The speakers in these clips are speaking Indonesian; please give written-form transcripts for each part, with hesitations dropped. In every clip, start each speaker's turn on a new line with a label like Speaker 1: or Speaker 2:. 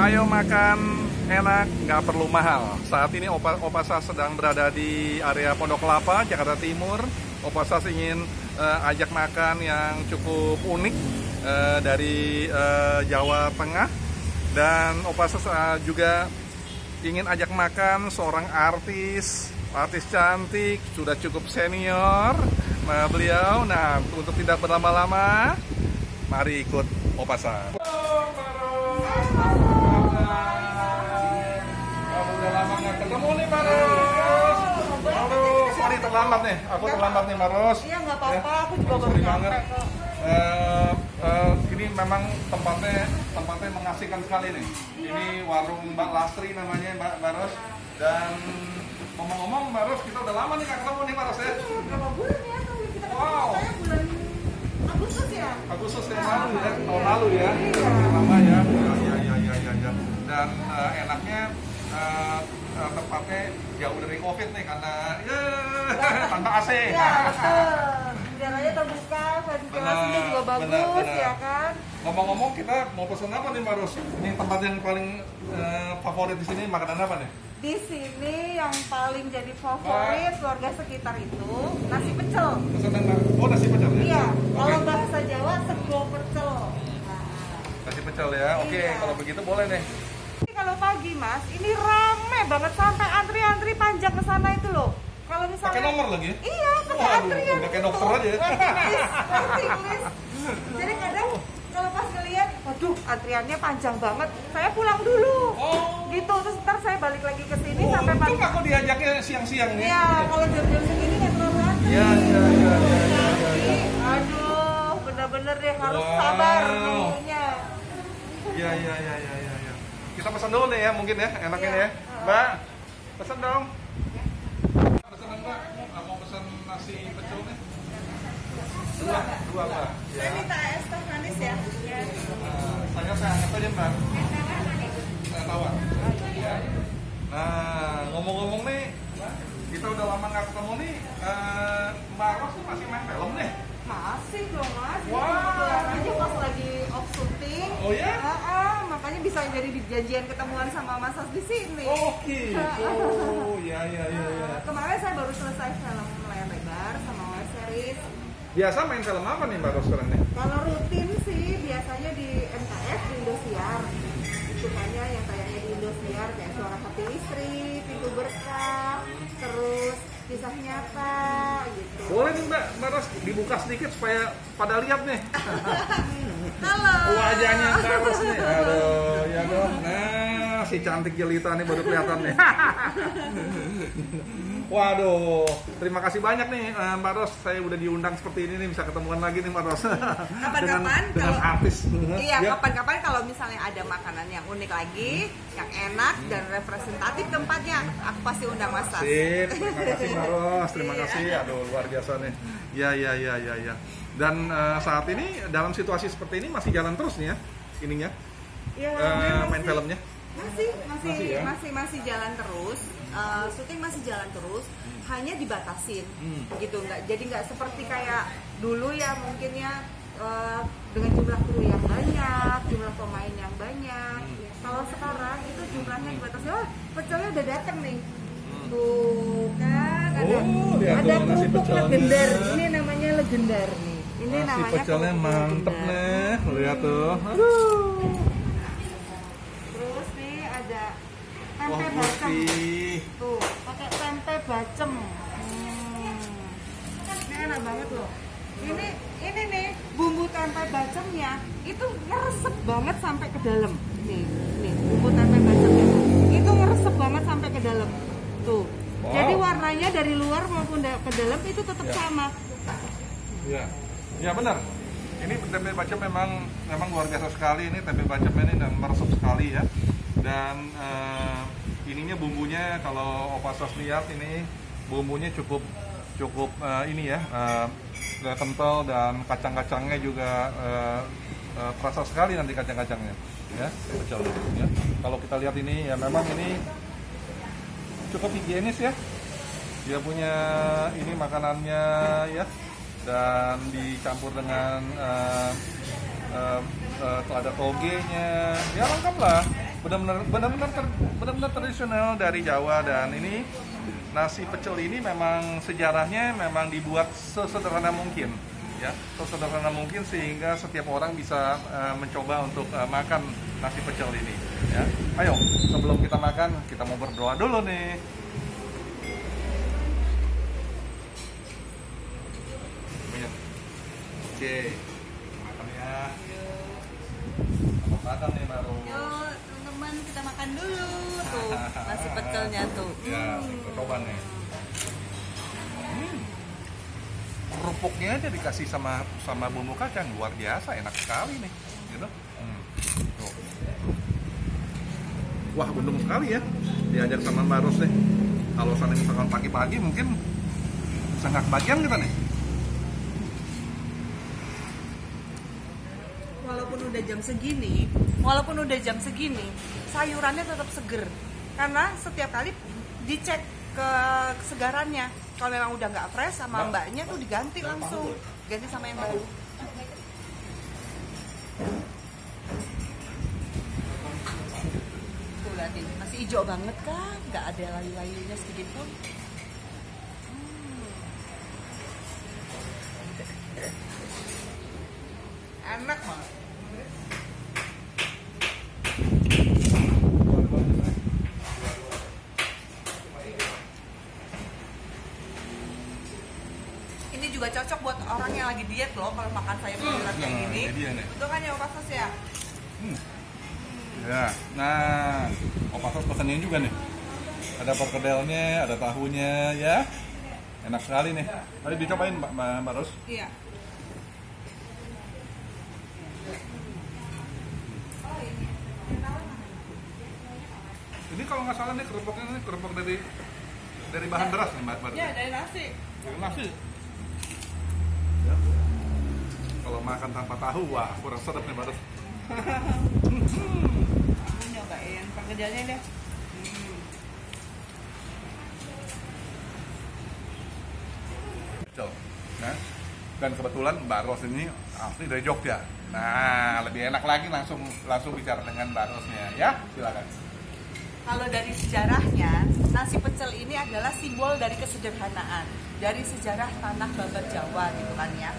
Speaker 1: Ayo makan enak, nggak perlu mahal. Saat ini Opa Sas sedang berada di area Pondok Kelapa, Jakarta Timur. Opa Sas ingin ajak makan yang cukup unik dari Jawa Tengah. Dan Opa Sas juga ingin ajak makan seorang artis cantik, sudah cukup senior beliau. Nah, untuk tidak berlama-lama, mari ikut Opa Sas. Udah lama nggak ketemu nih, Maros. Aduh, sorry terlambat nih. Aku terlambat nih, Maros.
Speaker 2: Iya, nggak apa-apa. Aku juga baru
Speaker 1: banget.
Speaker 2: nyampe kok.
Speaker 1: Ini memang tempatnya mengasihkan sekali nih. Ini warung Mbak Lastri namanya, Mbak Maros. Dan ngomong-ngomong, Maros, kita udah lama nih nggak ketemu nih, Maros ya.
Speaker 2: Berapa bulan ya? Kita ketemu
Speaker 1: Wow.
Speaker 2: saya bulan Agustus ya?
Speaker 1: Agustus yang lalu ya, tahun lalu ya. Lama ya. Ya. Dan enaknya tempatnya jauh dari COVID nih karena tanpa AC.
Speaker 2: Iya, betul. Udaranya terbuka, ventilasinya juga bagus,
Speaker 1: benar.
Speaker 2: ya kan?
Speaker 1: Ngomong-ngomong, kita mau pesan apa nih, Mbak Ros? Ini tempat yang paling favorit di sini, makanan apa nih?
Speaker 2: Di sini yang paling jadi favorit warga sekitar itu nasi pecel.
Speaker 1: Pesanan Mbak? Oh, nasi pecel ya?
Speaker 2: Iya, kalau
Speaker 1: Oke.
Speaker 2: bahasa Jawa sego pecel.
Speaker 1: Nasi pecel ya? Oke,
Speaker 2: Iya.
Speaker 1: kalau begitu boleh nih.
Speaker 2: Ini kalau pagi Mas, ini rame banget sampai antri-antri panjang ke sana itu loh. Kalau misalnya
Speaker 1: Pakai nomor lagi?
Speaker 2: Iya, pakai
Speaker 1: Waduh,
Speaker 2: antrian
Speaker 1: udah kayak
Speaker 2: gitu.
Speaker 1: dokter aja ya.
Speaker 2: Waiting list. Jadi kadang kalau pas ngeliat, waduh antriannya panjang banget, saya pulang dulu.
Speaker 1: Oh.
Speaker 2: Gitu, terus ntar saya balik lagi ke sini
Speaker 1: Oh,
Speaker 2: sampai
Speaker 1: untung aku diajaknya siang-siang nih.
Speaker 2: Iya, kalau jam-jam segini nggak terlalu antri.
Speaker 1: Iya.
Speaker 2: Tapi, aduh, bener-bener deh harus sabar nunggunya.
Speaker 1: Iya. Kita pesan dulu nih ya, mungkin ya, enaknya
Speaker 2: Iya.
Speaker 1: ya. Mbak, pesan dong. Pesanan Mbak, mau pesan nasi pecel nih. Dua Mbak. Ya.
Speaker 2: Saya minta es teh manis ya.
Speaker 1: Saya anggap aja Mbak. Saya tawar. Ya. Nah, ngomong-ngomong nih, kita udah lama nggak ketemu nih. Mbak Ros tuh masih main film nih.
Speaker 2: Masih dong Mas.
Speaker 1: Wow.
Speaker 2: Kebetulan aja pas lagi off syuting.
Speaker 1: Oh ya?
Speaker 2: Makanya bisa jadi janjian ketemuan sama Mas Sas di sini.
Speaker 1: Oke. Oh, ya.
Speaker 2: Kemarin saya baru selesai film layar lebar sama web series.
Speaker 1: Biasa main film apa nih Mbak Ros sekarang nih?
Speaker 2: Kalau rutin sih biasanya di MKS di Indosiar. Itu kayaknya yang kayaknya di Indosiar kayak Suara Hati Istri, Pintu Berkah, terus Kisah Nyata gitu.
Speaker 1: Boleh nih Mbak Ros dibuka sedikit supaya pada lihat nih.
Speaker 2: Halo.
Speaker 1: Wajahnya Mbak Ros nih. Aduh, ya dong. Nah, si cantik jelita nih baru kelihatan nih. Waduh, terima kasih banyak nih Mbak Ros. Saya udah diundang seperti ini nih, bisa ketemuan lagi nih Mbak Ros.
Speaker 2: Kapan-kapan
Speaker 1: dengan
Speaker 2: kalau
Speaker 1: artis.
Speaker 2: Iya,
Speaker 1: Ya.
Speaker 2: kapan-kapan kalau misalnya ada makanan yang unik lagi, yang enak dan representatif tempatnya, aku pasti undang Mas Sas.
Speaker 1: Sip, terima kasih Mbak Ros, terima
Speaker 2: Iya.
Speaker 1: kasih. Aduh, luar biasa nih. Ya. Dan saat ini dalam situasi seperti ini masih jalan terus nih ya, ininya,
Speaker 2: Iya,
Speaker 1: main filmnya.
Speaker 2: masih jalan terus. Syuting masih jalan terus, hanya dibatasin gitu, nggak seperti kayak dulu ya mungkin ya dengan jumlah kru yang banyak, jumlah pemain yang banyak. Kalau sekarang itu jumlahnya dibatasi. Oh, pecelnya udah dateng nih. Tuh kan ada
Speaker 1: nasi
Speaker 2: kerupuk
Speaker 1: pecelnya.
Speaker 2: legendar. Ini namanya legendar nih. Ini
Speaker 1: Nasi
Speaker 2: namanya
Speaker 1: pecelnya
Speaker 2: kerupuk
Speaker 1: mantep
Speaker 2: legendar.
Speaker 1: nih, lihat tuh. Aduh.
Speaker 2: Terus nih ada
Speaker 1: Wah,
Speaker 2: tempe bacem.
Speaker 1: putih.
Speaker 2: Tuh, pakai tempe bacem. Ini enak banget loh. Ini nih bumbu tempe bacemnya itu ngeresep banget sampai ke dalam. Nih bumbu tempe bacemnya itu ngeresep banget sampai ke dalam. Tuh.
Speaker 1: Wow.
Speaker 2: Jadi warnanya dari luar maupun ke dalam itu tetap sama.
Speaker 1: Ya benar. Ini tempe bacem memang luar biasa sekali ini tempe bacem ini dan meresep sekali ya. Dan ininya bumbunya kalau Opa Sas lihat ini bumbunya cukup ini ya, kental dan kacang-kacangnya juga terasa sekali nanti kacang-kacangnya ya, pecel ya. Kalau kita lihat ini ya memang ini cukup higienis ya. Dia punya ini makanannya ya, dan dicampur dengan ada togenya, ya lengkap lah. benar-benar tradisional dari Jawa. Dan ini nasi pecel ini memang sejarahnya memang dibuat sesederhana mungkin, ya, sesederhana mungkin sehingga setiap orang bisa mencoba untuk makan nasi pecel ini, ya. Ayo, sebelum kita makan, kita mau berdoa dulu nih. Oke, makan ya. Makan nih baru.
Speaker 2: Yuk teman-teman, kita makan dulu tuh nasi pecelnya tuh.
Speaker 1: Ya, kita coba nih. Kerupuknya aja dikasih sama bumbu kacang, luar biasa, enak sekali nih, gitu. Tuh. Wah, untung sekali ya diajak sama Mbak Ros nih. Kalau seandainya misalkan pagi-pagi mungkin sangat bagian kita nih.
Speaker 2: Walaupun udah jam segini, sayurannya tetap seger. Karena setiap kali dicek ke kesegarannya. Kalau memang udah nggak fresh sama mbaknya tuh diganti langsung, ganti sama yang baru. Tuh liatin, masih hijau banget kan, nggak ada layu-layunya sedikit pun. Enak banget. Ini juga cocok buat orang yang lagi diet loh, kalau makan sayur-sayuran kayak gini. Betul kan ya Opa Sos ya?
Speaker 1: Ya, nah, Opa Sos pesennya juga nih. Ada perkedelnya, ada tahunya, ya. Enak sekali nih. Mari dicobain Mbak Ros.
Speaker 2: Iya.
Speaker 1: Ini kalau nggak salah nih kerupuknya ini kerupuk dari bahan beras nih Mbak.
Speaker 2: Iya, dari nasi.
Speaker 1: Dari nasi. Ya. Kalau makan tanpa tahu, wah kurang sedap nih Mbak Ros.
Speaker 2: Aku nyobain perkedelnya deh.
Speaker 1: Nah, dan kebetulan Mbak Ros ini asli dari Jogja. Nah, lebih enak lagi langsung bicara dengan Mbak Rosnya, ya. Silakan.
Speaker 2: Kalau dari sejarahnya, nasi pecel ini adalah simbol dari kesederhanaan, dari sejarah tanah Babat Jawa gitu kan ya.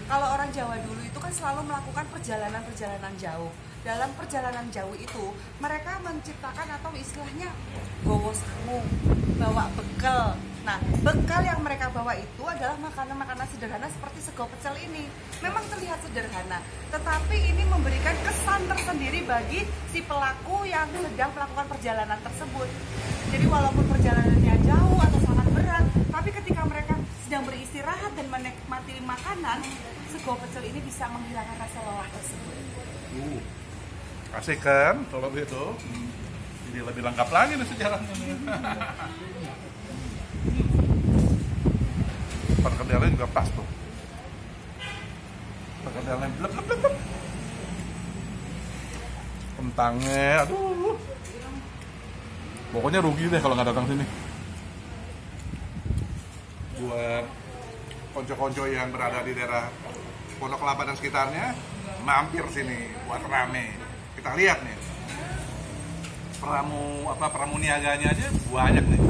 Speaker 2: Kalau orang Jawa dulu itu kan selalu melakukan perjalanan-perjalanan jauh. Dalam perjalanan jauh itu, mereka menciptakan atau istilahnya gowo sangu, bawa bekal. Nah, bekal yang mereka bawa itu adalah makanan-makanan sederhana seperti sego pecel ini. Memang terlihat sederhana, tetapi ini memberikan kesan tersendiri bagi si pelaku yang sedang melakukan perjalanan tersebut. Jadi walaupun perjalanannya jauh atau sangat berat, tapi ketika mereka sedang beristirahat dan menikmati makanan, sego pecel ini bisa menghilangkan rasa lelah tersebut.
Speaker 1: Asik kan kalau begitu. Jadi lebih lengkap lagi nih sejarahnya. Perkedelnya juga pas tuh. Perkedelnya blek. Kentangnya, aduh. Pokoknya rugi deh kalau nggak datang sini. Buat konco-konco yang berada di daerah Pondok Kelapa dan sekitarnya, mampir sini buat rame. Kita lihat nih. Pramu niaganya aja banyak nih.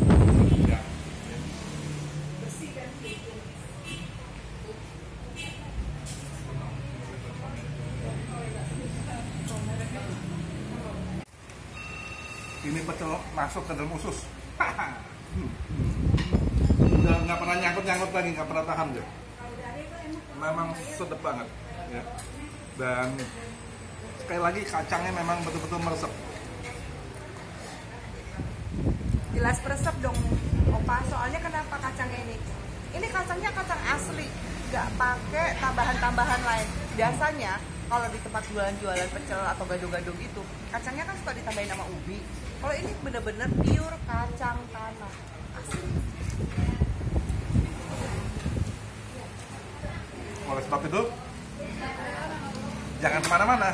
Speaker 1: Ini pecel masuk ke dalam usus. Udah nggak pernah nyangkut lagi, nggak pernah tahan deh. Memang sedap banget, ya. Dan sekali lagi kacangnya memang betul-betul meresap.
Speaker 2: Jelas meresap dong Opa, soalnya kenapa kacangnya ini? Ini kacangnya kacang asli, nggak pakai tambahan-tambahan lain. Biasanya kalau di tempat jualan-jualan pecel atau gado-gado gitu, kacangnya kan suka ditambahin sama ubi. Kalau ini bener-bener pure kacang tanah asli.
Speaker 1: Oleh sebab itu, jangan kemana-mana.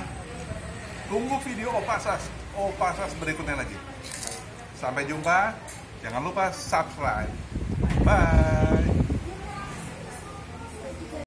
Speaker 1: Tunggu video Opa Sos berikutnya lagi. Sampai jumpa. Jangan lupa subscribe. Bye.